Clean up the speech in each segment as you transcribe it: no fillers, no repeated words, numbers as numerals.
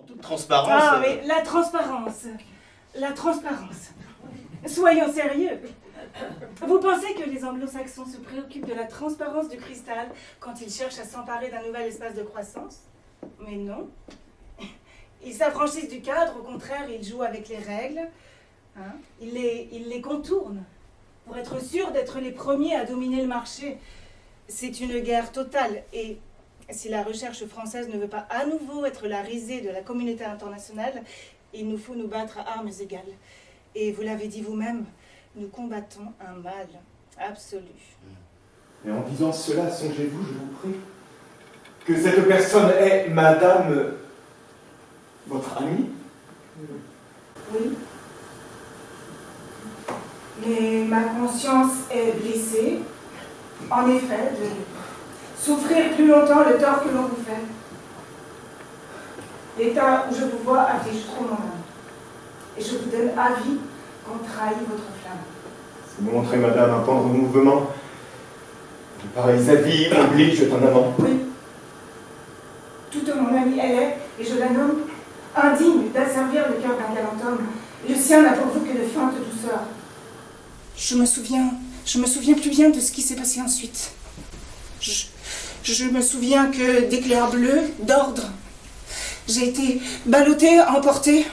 toute transparence... Ah, mais la transparence. La transparence. Soyons sérieux. Vous pensez que les anglo-saxons se préoccupent de la transparence du cristal quand ils cherchent à s'emparer d'un nouvel espace de croissance? Mais non. Ils s'affranchissent du cadre, au contraire, ils jouent avec les règles. Hein? Ils les contournent pour être sûrs d'être les premiers à dominer le marché. C'est une guerre totale. Et si la recherche française ne veut pas à nouveau être la risée de la communauté internationale, il nous faut nous battre à armes égales. Et vous l'avez dit vous-même, nous combattons un mal absolu. Et en disant cela, songez-vous, je vous prie, que cette personne est madame... votre amie? Oui. Mais ma conscience est blessée, en effet, de souffrir plus longtemps le tort que l'on vous fait. L'état où je vous vois affiche trop mon âme. Et je vous donne avis qu'on trahit votre flamme. Si vous montrez, madame, un tendre mouvement, de pareils avis obligent en avant. Oui. Toute mon amie elle est, et je la nomme, indigne d'asservir le cœur d'un galant homme. Le sien n'a pour vous que de feintes douceurs. Je me souviens plus bien de ce qui s'est passé ensuite. Je me souviens que d'éclairs bleus, d'ordre, j'ai été ballottée, emportée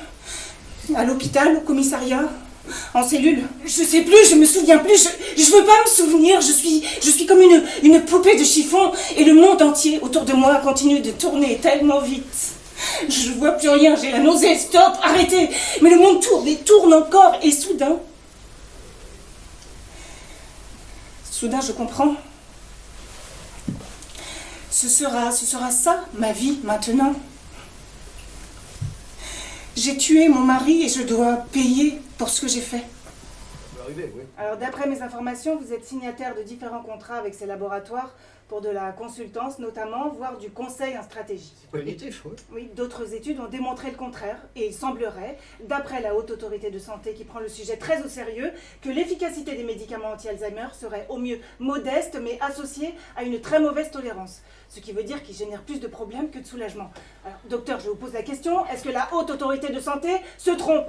à l'hôpital, au commissariat, en cellule. Je sais plus, je me souviens plus, je veux pas me souvenir, je suis comme une poupée de chiffon et le monde entier autour de moi continue de tourner tellement vite. Je vois plus rien, j'ai la nausée, stop, arrêtez. Mais le monde tourne et tourne encore et soudain, je comprends. Ce sera ça, ma vie, maintenant. J'ai tué mon mari et je dois payer pour ce que j'ai fait. Arriver, oui. Alors, d'après mes informations, vous êtes signataire de différents contrats avec ces laboratoires pour de la consultance notamment, voire du conseil en stratégie. C'est cognitif, oui. Oui, d'autres études ont démontré le contraire et il semblerait, d'après la Haute Autorité de Santé qui prend le sujet très au sérieux, que l'efficacité des médicaments anti-Alzheimer serait au mieux modeste mais associée à une très mauvaise tolérance. Ce qui veut dire qu'ils génèrent plus de problèmes que de soulagement. Alors, docteur, je vous pose la question, est-ce que la Haute Autorité de Santé se trompe?